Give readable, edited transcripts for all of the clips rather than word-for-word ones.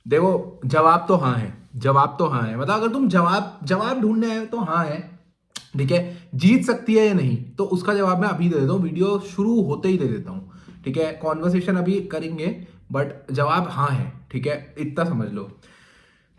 देखो जवाब तो हाँ है, जवाब तो हाँ है, मतलब अगर तुम जवाब जवाब ढूंढने आए हो तो हाँ है। ठीक है, जीत सकती है या नहीं तो उसका जवाब मैं अभी दे देता हूँ, वीडियो शुरू होते ही दे देता हूँ। ठीक है, कॉन्वर्सेशन अभी करेंगे, बट जवाब हाँ है। ठीक है, इतना समझ लो।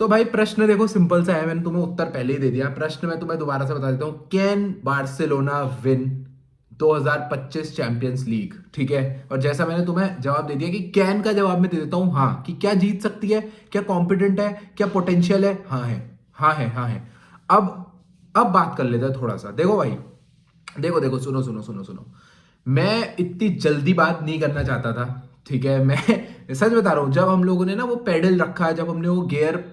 तो भाई प्रश्न देखो सिंपल सा है, मैंने तुम्हें उत्तर पहले ही दे दिया। प्रश्न मैं तुम्हें दोबारा से बता देता हूँ, can Barcelona win 2025 champions league? ठीक है, और जैसा मैंने तुम्हें जवाब दे दिया कि कैन का जवाब मैं दे देता हूँ हाँ, कि क्या जीत सकती है, क्या कॉम्पिटेंट है, क्या पोटेंशियल है, हाँ है, हाँ है, हाँ है। अब बात कर लेते हैं थोड़ा सा। देखो भाई, देखो देखो, सुनो सुनो सुनो सुनो, मैं इतनी जल्दी बात नहीं करना चाहता था। ठीक है, मैं सच बता रहा हूँ, जब हम लोगों ने ना वो पेडल रखा, जब हमने वो गियर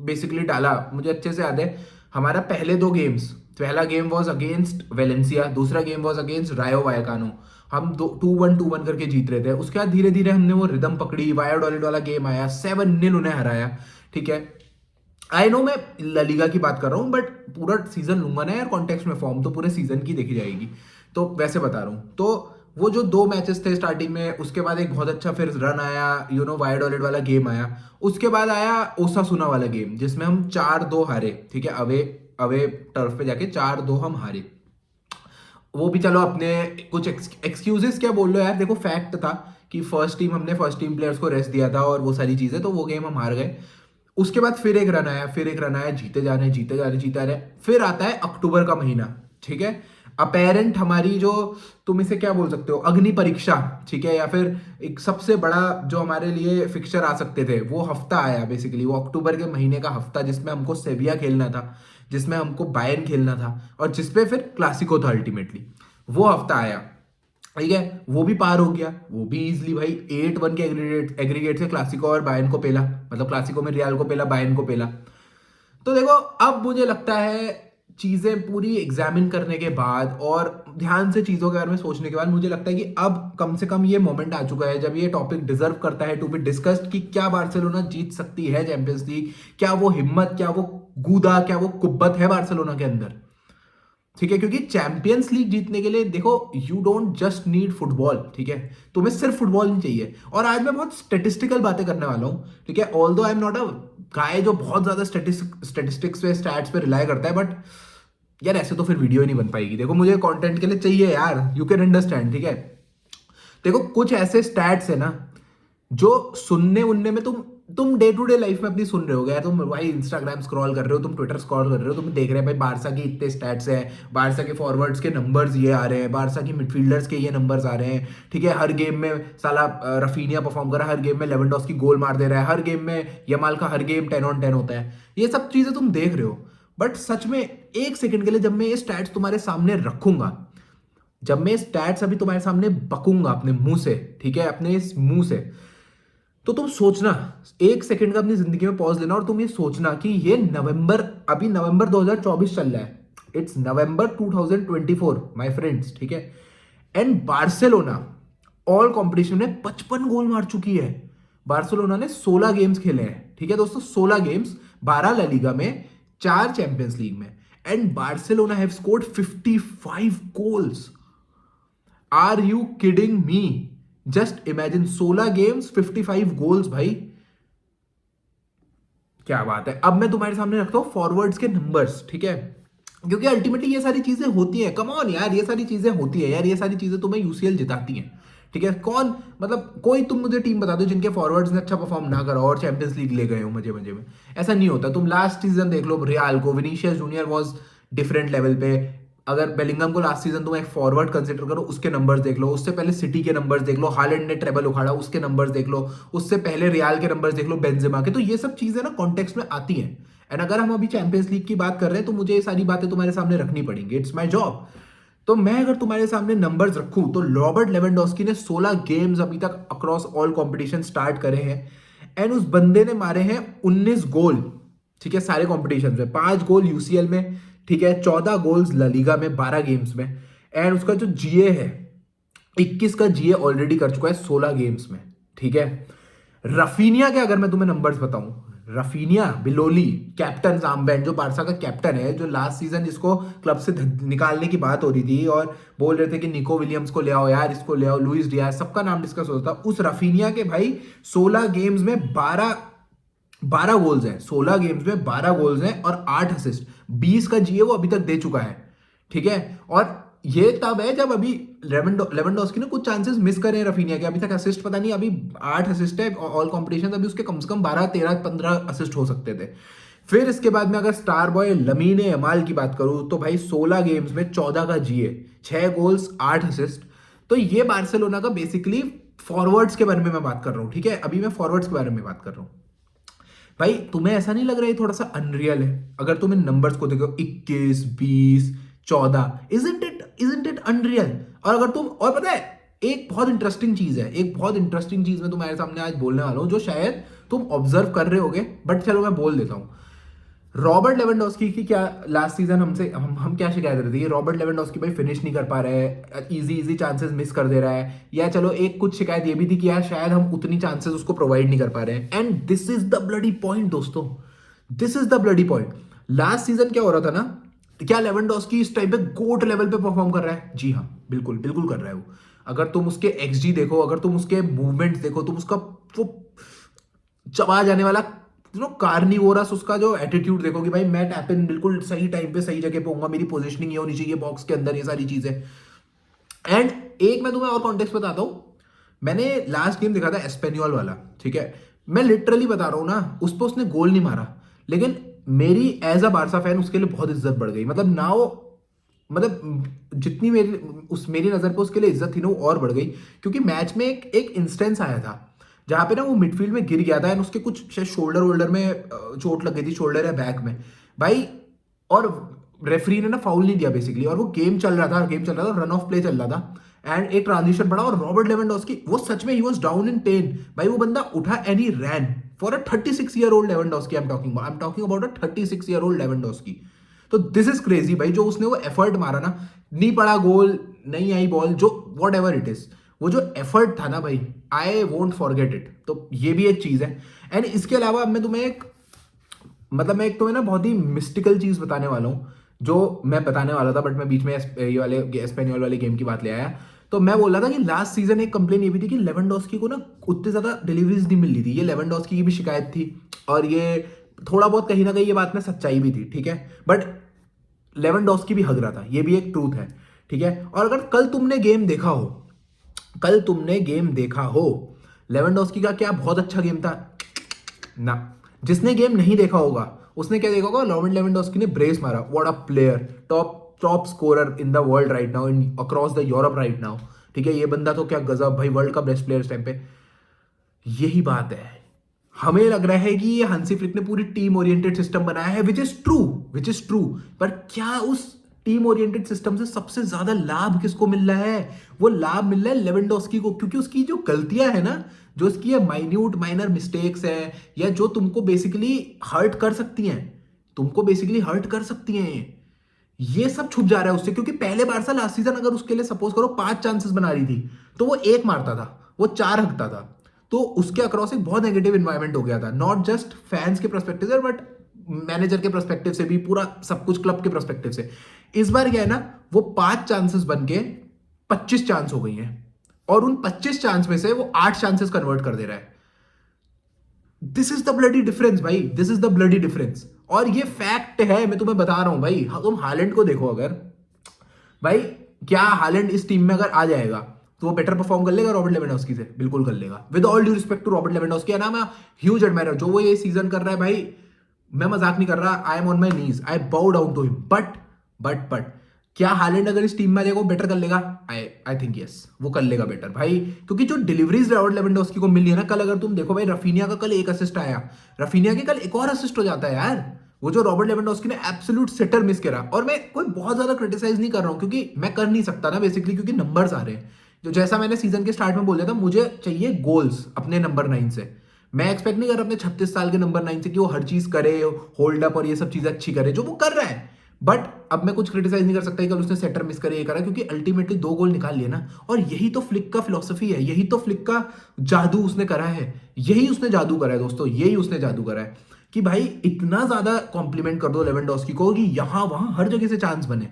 बेसिकली डाला, मुझे अच्छे से याद है हमारा पहले दो गेम्स, पहला गेम वॉज अगेंस्ट वेलेंसिया, दूसरा गेम वॉज अगेंस्ट रायो वायकानो। हम दो 2-1 करके जीत रहे थे। उसके बाद धीरे धीरे हमने वो रिदम पकड़ी, वायाडोलिड वाला गेम आया, 7-0 उन्हें हराया। ठीक है, आई नो मैं ललीगा की बात कर रहा हूँ, बट पूरा सीजन लूंगा ना यार कॉन्टेक्स्ट में, फॉर्म तो पूरे सीजन की देखी जाएगी। तो वैसे बता रहा हूँ, तो वो जो दो मैचेस थे स्टार्टिंग में, उसके बाद एक बहुत अच्छा फिर रन आया, वाइड वाला गेम आया। उसके बाद आया ओसासुना वाला गेम जिसमें हम 4-2 हारे। ठीक है, अवे अवे टर्फ पे जाके 4-2 हम हारे। वो भी चलो अपने कुछ एक्सक्यूजेस क्या बोल लो यार, देखो फैक्ट था कि हमने फर्स्ट टीम प्लेयर्स को रेस्ट दिया था और वो सारी चीजें, तो वो गेम हम हार गए। उसके बाद फिर एक रन आया, फिर एक रन आया, जीते जा रहे जीते जा रहे जीते जा रहे। फिर आता है अक्टूबर का महीना। ठीक है, अपेरेंट हमारी जो, तुम इसे क्या बोल सकते हो, अग्नि परीक्षा। ठीक है, या फिर एक सबसे बड़ा जो हमारे लिए फिक्सचर आ सकते थे, वो हफ्ता आया बेसिकली, वो अक्टूबर के महीने का हफ्ता जिसमें हमको सेविया खेलना था, जिसमें हमको बायर्न खेलना था, और जिसपे फिर क्लासिको था अल्टीमेटली। वो हफ्ता आया। ठीक है, वो भी पार हो गया, वो भी इजीली भाई 8-1 के एग्रीगेट से क्लासिको और बायर्न को पेला, मतलब क्लासिको में रियल को पेला, बायर्न को पेला। तो देखो, अब मुझे लगता है चीजें पूरी एग्जामिन करने के बाद और ध्यान से चीजों के बारे में सोचने के बाद, मुझे लगता है कि अब कम से कम ये मोमेंट आ चुका है जब ये टॉपिक डिजर्व करता है टू बी डिस्कस्ड, कि क्या बार्सिलोना जीत सकती है चैंपियंस लीग? क्या वो हिम्मत, क्या वो गूदा, क्या वो कुब्बत है बार्सिलोना के अंदर? ठीक है, क्योंकि चैंपियंस लीग जीतने के लिए देखो, you don't just need football. ठीक है, तुम्हें सिर्फ फुटबॉल नहीं चाहिए। और आज मैं बहुत स्टेटिस्टिकल बातें करने वाला हूं। ठीक है, ऑल दो आई एम नॉट अ गाय जो बहुत ज्यादा स्टेटिस्टिक्स पे, स्टैट्स पे रिलाई करता है, बट यार ऐसे तो फिर वीडियो ही नहीं बन पाएगी। देखो मुझे कंटेंट के लिए चाहिए यार, यू कैन अंडरस्टैंड। ठीक है, देखो कुछ ऐसे स्टैट्स है ना जो सुनने उनने में, तुम डे टू डे लाइफ में अपनी सुन रहे हो, यार तुम भाई इंस्टाग्राम स्क्रॉल कर रहे हो, तुम ट्विटर स्क्रॉल कर रहे हो, तुम देख रहे हो भाई बारसा के इतने स्टैट्स हैं, बारसा के फॉरवर्ड्स के नंबर्स ये आ रहे हैं, बारसा की मिडफील्डर्स के ये नंबर्स आ रहे हैं। ठीक है, हर गेम में साला रफीनिया परफॉर्म कर रहा है, हर गेम में लेवेंडोस्की गोल मार दे रहा है, हर गेम में यमाल का हर गेम 10-on-10 होता है। ये सब चीजें तुम देख रहे हो, बट सच में एक सेकंड के लिए जब मैं ये स्टैट्स तुम्हारे सामने रखूंगा, जब मैं स्टैट्स अभी तुम्हारे सामने बकूंगा अपने मुंह से, ठीक है, अपने इस मुंह से, तो तुम सोचना, एक सेकंड का अपनी जिंदगी में पॉज लेना और तुम ये सोचना कि ये नवंबर, अभी नवंबर 2024 चल रहा है, इट्स नवंबर 2024 माय फ्रेंड्स। ठीक है, एंड बार्सिलोना ऑल कंपटीशन में 55 गोल मार चुकी है। बार्सिलोना ने 16 गेम्स खेले हैं। ठीक है दोस्तों, 16 गेम्स, 12 ला लीगा में, 4 चैंपियंस लीग में, and Barcelona have scored 55 goals. Are you kidding me? Just imagine, 16 games 55 goals भाई, क्या बात है। अब मैं तुम्हारे सामने रखता हूं फॉरवर्ड्स के नंबर्स। ठीक है, क्योंकि अल्टीमेटली ये सारी चीजें होती हैं, कम ऑन यार, ये सारी चीजें होती है यार, ये सारी चीजें तुम्हें यूसीएल जिताती हैं। ठीक है, कौन, मतलब कोई तुम मुझे टीम बता दो जिनके फॉरवर्ड्स ने अच्छा परफॉर्म ना करा और चैंपियंस लीग ले गए हो मजे मजे में। ऐसा नहीं होता। तुम लास्ट सीजन देख लो, रियाल को Vinicius junior was different level पे। अगर बेलिंगम को लास्ट सीजन तुम एक फॉरवर्ड कंसिडर करो, उसके नंबर्स देख लो, उससे पहले सिटी के नंबर्स देख लो, हालैंड ने ट्रेबल उखाड़ा उसके नंबर्स देख लो, उससे पहले रियाल के नंबर्स देख लो बेंजेमा के। तो ये सब चीजें ना कॉन्टेक्स्ट में आती हैं, एंड अगर हम अभी चैंपियंस लीग की बात कर रहे हैं तो मुझे ये सारी बातें तुम्हारे सामने रखनी पड़ेंगी, इट्स माय जॉब। तो मैं अगर तुम्हारे सामने नंबर्स रखूं, तो रॉबर्ट लेवेंडोस्की ने 16 गेम्स अभी तक अक्रॉस ऑल कंपटीशन स्टार्ट करे हैं, एंड उस बंदे ने मारे हैं 19 गोल। ठीक है, सारे कॉम्पिटिशन में 5 गोल यूसीएल में। ठीक है, 14 गोल्स ला लीगा में 12 गेम्स में, एंड उसका जो जीए है, 21 का जीए ऑलरेडी कर चुका है 16 गेम्स में। ठीक है, रफीनिया के अगर मैं तुम्हें नंबर्स बताऊं, रफीनिया बिलोली, कैप्टन आर्मबैंड, जो बारसा का कैप्टन है, जो लास्ट सीजन जिसको क्लब से निकालने की बात हो रही थी और बोल रहे थे कि निको विलियम्स को ले आओ यार, इसको ले आओ, लुइस डियाज, सबका नाम डिस्कस होता था, उस रफीनिया के भाई 16 गेम्स में 12 12 गोल्स हैं 16 गेम्स में, 12 गोल्स हैं और 8 असिस्ट, 20 का जीए वो अभी तक दे चुका है। ठीक है, और ये तब है जब अभी लेवेंडोस्की ने कुछ चांसेस मिस करे हैं रफीनिया के, अभी तक असिस्ट पता नहीं, अभी 8 असिस्ट है ऑल कॉम्पिटिशन, अभी उसके कम से कम 12 13 15 असिस्ट हो सकते थे। फिर इसके बाद में अगर स्टार बॉय लमीन यमाल की बात करूं तो भाई 16 गेम्स में 14 का जीए, 6 गोल्स 8 असिस्ट। तो ये बार्सिलोना का बेसिकली फॉरवर्ड्स के बारे में मैं बात कर रहा हूं। ठीक है, अभी मैं फॉरवर्ड्स के बारे में बात कर रहा हूं। भाई तुम्हें ऐसा नहीं लग रहा है थोड़ा सा अनरियल है? अगर तुम इन नंबर्स को देखो 21 20 14, इजंट इट अनरियल? और अगर तुम, और पता है एक बहुत इंटरेस्टिंग चीज है, एक बहुत इंटरेस्टिंग चीज मैं तुम्हारे सामने आज बोलने वाला हूं जो शायद तुम ऑब्जर्व कर रहे होगे, बट चलो मैं बोल देता हूं। रॉबर्ट लेवेंडोस्की की क्या लास्ट सीजन हम क्या शिकायत रहती है? रॉबर्ट लेवेंडोस्की भाई फिनिश नहीं कर पा रहे है, इजी चांसेस मिस कर दे रहा है, या चलो एक कुछ शिकायत ये भी थी कि यार शायद हम उतनी चांसेस उसको प्रोवाइड नहीं कर पा रहे हैं। And this is the bloody point दोस्तों, this is the bloody point. Last season क्या हो रहा था ना, क्या लेवेंडोस्की इस टाइम पे गोट लेवल पे परफॉर्म कर रहा है? जी हाँ, बिल्कुल बिल्कुल कर रहा है वो। अगर तुम उसके एक्सजी देखो, अगर तुम उसके मूवमेंट्स देखो, तुम उसका वो चबा जाने वाला कार्निवोरस उसका जो एटीट्यूड देखो कि भाई मैं टैप इन बिल्कुल सही टाइम पे सही जगह पे होऊंगा, मेरी पोजीशनिंग ये होनी चाहिए बॉक्स के अंदर, ये सारी चीजें। एंड एक मैं तुम्हें और कॉन्टेक्स्ट बताता हूं, मैंने लास्ट गेम देखा था एस्पेन्योल वाला। ठीक है, मैं लिटरली बता रहा हूं ना, उस पर उसने गोल नहीं मारा, लेकिन मेरी एज अ बारसा फैन उसके लिए बहुत इज्जत बढ़ गई। मतलब ना वो, मतलब जितनी मेरी नजर पे उसके लिए इज्जत थी ना वो और बढ़ गई, क्योंकि मैच में एक इंस्टेंस आया था जहां पे ना वो मिडफील्ड में गिर गया था एंड उसके कुछ शायद शोल्डर वोल्डर में चोट लग गई थी, शोल्डर या बैक में भाई। और रेफरी ने ना फाउल नहीं दिया बेसिकली, और वो गेम चल रहा था, रन ऑफ प्ले चल रहा था एंड एक ट्रांजिशन पड़ा और रॉबर्ट लेवेंडोस्की वो सच में he was down in pen भाई, वो बंदा उठा and he rain for a 36 year old Lewandowski. I am talking about a 36 year old Lewandowski. तो दिस इज क्रेजी भाई, जो उसने वो एफर्ट मारा ना, नहीं पड़ा गोल, नहीं आई बॉल, जो वॉट एवर इट इज, वो जो एफर्ट था ना भाई, आई वोंट फॉरगेट इट। तो ये भी एक चीज है। एंड इसके अलावा अब मैं तुम्हें एक, मतलब मैं एक तुम्हें ना बहुत ही मिस्टिकल चीज बताने वाला हूँ, जो मैं बताने वाला था बट मैं बीच में ये वाले एस्पेनियल वाले गेम की बात ले आया। तो मैं बोल रहा था कि लास्ट सीजन एक कंप्लेन ये भी थी कि लेवेंडोस्की को ना उतनी ज्यादा डिलीवरीज नहीं मिल रही थी, ये लेवेंडोस्की की भी शिकायत थी, और ये थोड़ा बहुत कहीं ना कहीं ये बात में सच्चाई भी थी। ठीक है, बट लेवेंडोस्की भी हग रहा था, ये भी एक ट्रूथ है। ठीक है, और अगर कल तुमने गेम देखा हो, कल तुमने गेम देखा हो लेवेंडोस्की का, क्या बहुत अच्छा गेम था ना? जिसने गेम नहीं देखा होगा उसने क्या देखा होगा, रॉबर्ट लेवेंडोस्की ने ब्रेस मारा, what a player, top scorer in the world right now, in across the Europe right now. ठीक है, ये बंदा तो क्या गजब भाई, वर्ल्ड का बेस्ट प्लेयर इस टाइम पे। यही बात है, हमें लग रहा है कि ये हांसी फ्लिक ने पूरी टीम ओरिएंटेड सिस्टम बनाया है, विच इज ट्रू, पर क्या उस टीम ओरिएंटेड सिस्टम से सबसे ज्यादा लाभ किसको मिल रहा है? वो लाभ मिल रहा है लेवेंडोस्की को, क्योंकि उसकी जो गलतियां है ना, जो उसकी ये माइन्यूट माइनर मिस्टेक्स है, या जो तुमको बेसिकली हर्ट कर सकती हैं, ये सब छुप जा रहा है उससे। क्योंकि पहले बार सा लास्ट सीजन अगर उसके लिए सपोज करो 5 चांसेस बना रही थी, तो वो 1 मारता था, वो 4 हकता था। तो उसके अक्रॉस एक बहुत नेगेटिव इन्वायरमेंट हो गया था, नॉट जस्ट फैंस के परस्पेक्टिव से बट मैनेजर के परस्पेक्टिव से भी, पूरा सब कुछ क्लब के परस्पेक्टिव से। इस बार क्या है ना, वो 5 चांसेस बन के 25 चांस हो गई हैं, और उन 25 चांस में से वो 8 चांसेस कन्वर्ट कर दे रहा है। This is the bloody difference भाई, this is the bloody difference. और ये फैक्ट है, मैं तुम्हें बता रहा हूं भाई। तुम हालैंड को देखो, अगर भाई क्या हालैंड इस टीम में अगर आ जाएगा तो वो बेटर परफॉर्म कर लेगा रॉबर्ट लेवेंडोस्की से? बिल्कुल कर लेगा, with all due respect to Robert Lewandowski. ना मैं ह्यूज एडमायर जो वो ये सीजन कर रहा है भाई, मैं मजाक नहीं कर रहा, I am on my knees, I bow down to him. But क्या हालैंड अगर इस टीम में आ जाएगा वो बेटर कर लेगा? आई थिंक यस, वो कर लेगा बेटर भाई, क्योंकि जो डिलीवरीज रॉबर्ट लेवेंडोस्की को मिली है ना, कल अगर तुम देखो भाई, रफीनिया का कल 1 असिस्ट आया, रफीनिया के कल एक और असिस्ट हो जाता है यार, वो जो रॉबर्ट लेवेंडोस्की ने एब्सोल्यूट सेटर मिस करा। और मैं कोई बहुत ज्यादा क्रिटिसाइज नहीं कर रहा हूं, क्योंकि मैं कर नहीं सकता ना बेसिकली, क्योंकि नंबर्स आ रहे हैं। जो जैसा मैंने सीजन के स्टार्ट में बोला था, मुझे चाहिए गोल्स अपने नंबर 9 से। मैं एक्सपेक्ट नहीं कर रहा अपने 36 साल के नंबर 9 से कि वो हर चीज करे, होल्ड अप और ये सब चीजें अच्छी करे जो वो कर रहा है। बट अब मैं कुछ क्रिटिसाइज नहीं कर सकता कि उसने सेटर मिस करे, ये करा, क्योंकि अल्टीमेटली 2 गोल निकाल लिए ना। और यही तो फ्लिक का फिलॉसफी है, यही तो फ्लिक का जादू उसने करा है, यही उसने जादू करा है दोस्तों, यही उसने जादू करा है कि भाई इतना ज्यादा कॉम्प्लीमेंट कर दो लेवेंडोस्की को कि यहां वहां हर जगह से चांस बने।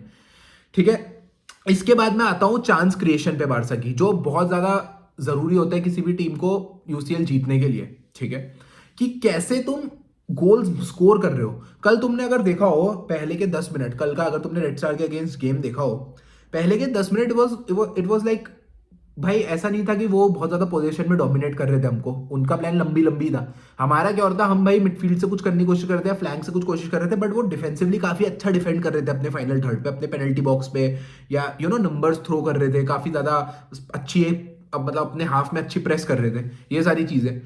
ठीक है, इसके बाद मैं आता हूं चांस क्रिएशन पे बारसा की, जो बहुत ज्यादा जरूरी होता है किसी भी टीम को यूसीएल जीतने के लिए। ठीक है, कि कैसे तुम गोल्स स्कोर कर रहे हो। कल तुमने अगर देखा हो पहले के 10 मिनट, कल का अगर तुमने रेड स्टार के अगेंस्ट गेम देखा हो, पहले के 10 मिनट इट वाज लाइक, भाई ऐसा नहीं था कि वो बहुत ज्यादा पोजीशन में डोमिनेट कर रहे थे हमको, उनका प्लान लंबी लंबी था। हमारा क्या होता, हम भाई मिडफील्ड से कुछ करने की कोशिश कर रहे थे, फ्लैंक से कुछ कोशिश कर रहे थे, बट वो डिफेंसिवली काफी अच्छा डिफेंड कर रहे थे अपने फाइनल थर्ड पे, अपने पेनल्टी बॉक्स पे, या नंबर्स थ्रो कर रहे थे काफी ज्यादा अच्छी मतलब अपने हाफ में अच्छी प्रेस कर रहे थे, ये सारी चीजें।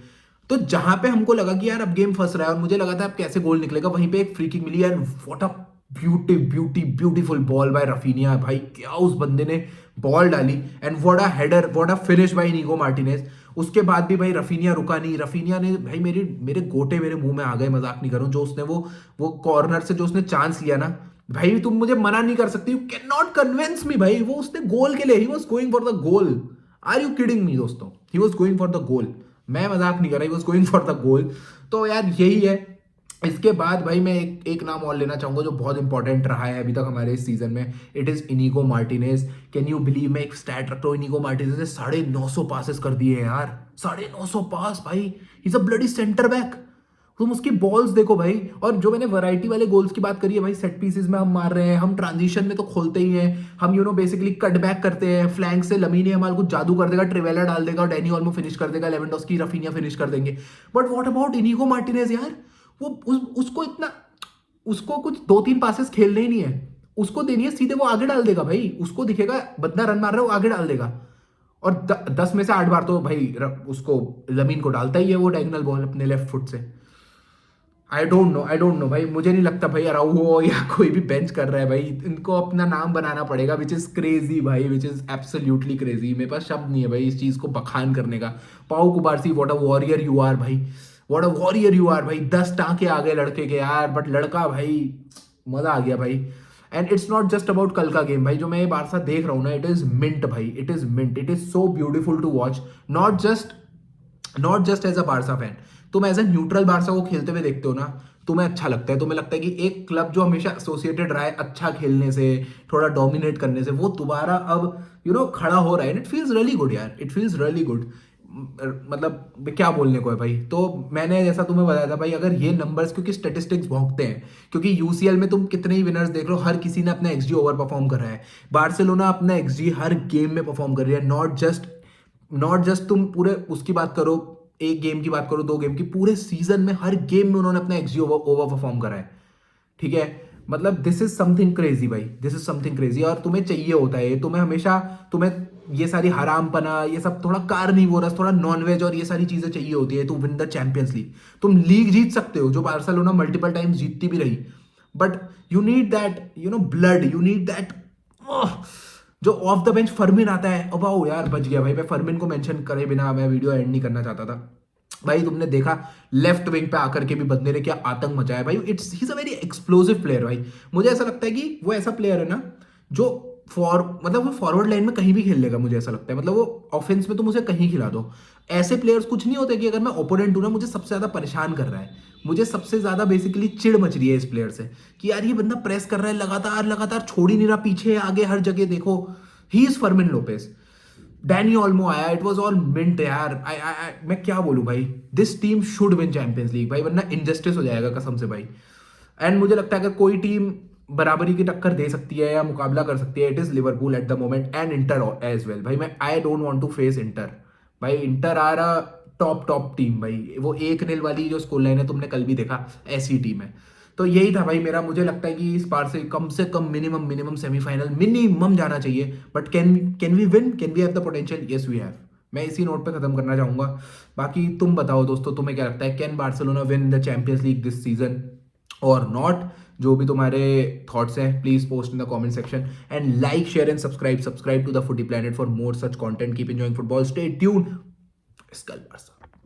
तो जहां पे हमको लगा कि यार अब गेम फंस रहा है और मुझे लगा था अब कैसे गोल निकलेगा, वहीं पे एक फ्री किक मिली and what a beautiful ball by Raphinha. भाई क्या उस बंदे ने बॉल डाली, and what a header, what a finish by Inigo Martinez. उसके बाद भी भाई रफीनिया रुका नहीं, रफीनिया ने भाई मेरे गोटे मेरे मुंह में आ गए, मजाक नहीं करूं, जो उसने वो कॉर्नर से जो उसने चांस लिया ना, भाई तुम मुझे मना नहीं कर सकती, you can not convince me भाई, वो उसने गोल के लिए, he was going for the goal. Are you kidding me दोस्तों, he was going for the goal, मैं मजाक नहीं कर रहा, he was going for the goal. तो यार यही है। इसके बाद भाई मैं एक नाम और लेना चाहूंगा जो बहुत इंपॉर्टेंट रहा है अभी तक हमारे इस सीजन में, it is Inigo Martinez. Can you believe, मैं एक स्टैट रखता हूँ, इनीगो मार्टिनेज ने 950 पासेस कर दिए हैं यार, 950 पास भाई, is a bloody centre back. तुम उसकी बॉल्स देखो भाई, और जो मैंने वैरायटी वाले गोल्स की बात करी है भाई, सेट पीसेस में हम मार रहे हैं, हम ट्रांजिशन में तो खोलते ही हैं, हम बेसिकली कट बैक करते हैं, फ्लैंक से लमीन यमाल कुछ जादू कर देगा, ट्रिवेला डाल देगा और डैनी ऑल्मो फिनिश कर देगा, लेवेंडोस्की रफीनिया फिनिश कर देंगे। बट व्हाट अबाउट इनीगो मार्टिनेज यार, वो उसको इतना, उसको कुछ 2-3 पासेस खेलने ही नहीं है, उसको देनी है सीधे, वो आगे डाल देगा भाई, उसको दिखेगा बंदा रन मार रहा है वो आगे डाल देगा। और 10 में से 8 बार तो भाई उसको लमीन को डालता ही है वो डायगोनल बॉल अपने लेफ्ट फुट से। आई डोंट नो भाई, मुझे नहीं लगता भाई अराउहो या कोई भी बेंच कर रहा है भाई, इनको अपना नाम बनाना पड़ेगा, विच इज क्रेजी भाई, विच इज एब्सोल्युटली क्रेजी। मेरे पास शब्द नहीं है भाई इस चीज को बखान करने का। Pau Cubarsi, what a warrior you are भाई, what a warrior you are भाई, 10 टांके आ गए लड़के के यार, बट लड़का भाई मजा आ गया भाई। And it's not just about कल का गेम भाई, जो मैं ये बारसा देख रहा हूँ ना, इट इज मिंट भाई, it is mint, it is so beautiful to watch. Not just as a Barca fan, तुम एज अ न्यूट्रल बारसा को खेलते हुए देखते हो ना, तुम्हें अच्छा लगता है, तुम्हें लगता है कि एक क्लब जो हमेशा एसोसिएटेड रहा है अच्छा खेलने से, थोड़ा डोमिनेट करने से, वो दोबारा अब खड़ा हो रहा है, इट फील्स रियली गुड यार, इट फील्स रियली गुड। मतलब क्या बोलने को है भाई। तो मैंने जैसा तुम्हें बताया था भाई, अगर ये नंबर्स, क्योंकि स्टेटिस्टिक्स भौंकते हैं, क्योंकि यूसीएल में तुम कितने ही विनर्स देख लो, हर किसी ने अपना एक्सजी ओवर परफॉर्म कर रहा है, बार्सिलोना अपना एक्सजी हर गेम में परफॉर्म कर रही है, नॉट जस्ट तुम पूरे उसकी बात करो, एक गेम की बात करो, 2 गेम की, पूरे सीजन में हर गेम में उन्होंने अपना एक्सजी ओवर परफॉर्म करा है। ठीक है, मतलब दिस इज समथिंग क्रेजी भाई, दिस इज समथिंग क्रेजी, और तुम्हें चाहिए होता है, तुम्हें हमेशा, तुम्हें ये सारी हराम पना, ये सब थोड़ा कार्निवोरस, थोड़ा नॉनवेज और ये सारी चीजें चाहिए होती है to win the Champions League. तुम लीग जीत सकते हो, जो बार्सिलोना मल्टीपल टाइम्स जीतती भी रही, but you need that blood, you need that जो ऑफ द बेंच फर्मिन आता है। अब आओ यार, बच गया भाई, मैं फर्मिन को मेंशन करे बिना मैं वीडियो एंड नहीं करना चाहता था भाई। तुमने देखा लेफ्ट विंग पे आकर के भी बंदे ने क्या आतंक मचाया भाई, it's he is a very explosive player भाई। मुझे ऐसा लगता है कि वो ऐसा प्लेयर है ना जो मतलब वो फॉरवर्ड लाइन में कहीं भी खेल लेगा, मुझे ऐसा लगता है, मतलब वो ऑफेंस में तुम उसे कहीं खिला दो। ऐसे प्लेयर्स कुछ नहीं होते कि अगर मैं ओपोनेंट हूं ना, मुझे सबसे ज्यादा परेशान कर रहा है, मुझे सबसे ज्यादा बेसिकली चिढ़ मच रही है इस प्लेयर से, कि यार ये बंदा प्रेस कर रहा है लगातार लगातार, छोड़ ही नहीं रहा, पीछे आगे हर जगह देखो। He is Fermin Lopez. Dani Olmo आया, इट वाज ऑल मिंट यार। मैं क्या बोलूं भाई, this team should win Champions League भाई, वरना इनजस्टिस हो जाएगा कसम से भाई। एंड मुझे लगता है अगर कोई टीम बराबरी की टक्कर दे सकती है या मुकाबला कर सकती है, it is Liverpool at the moment, and Inter as well भाई। मैं I don't want to face Inter भाई, Inter are a top team भाई, वो 1-0 वाली जो स्कोर लाइन है तुमने कल भी देखा, ऐसी टीम है। तो यही था भाई मेरा, मुझे लगता है कि इस बार से कम मिनिमम सेमीफाइनल मिनिमम जाना चाहिए, but can we win, can we have the potential, yes we have. मैं इसी नोट पे खत्म करना चाहूंगा। बाकी तुम बताओ दोस्तों, तुम्हें क्या लगता है, can Barcelona win the Champions League this season और नॉट? जो भी तुम्हारे थॉट्स हैं please post in the comment section, and like share and subscribe to the Footy Planet for more such content. Keep enjoying football, stay tuned. स्कल Barca.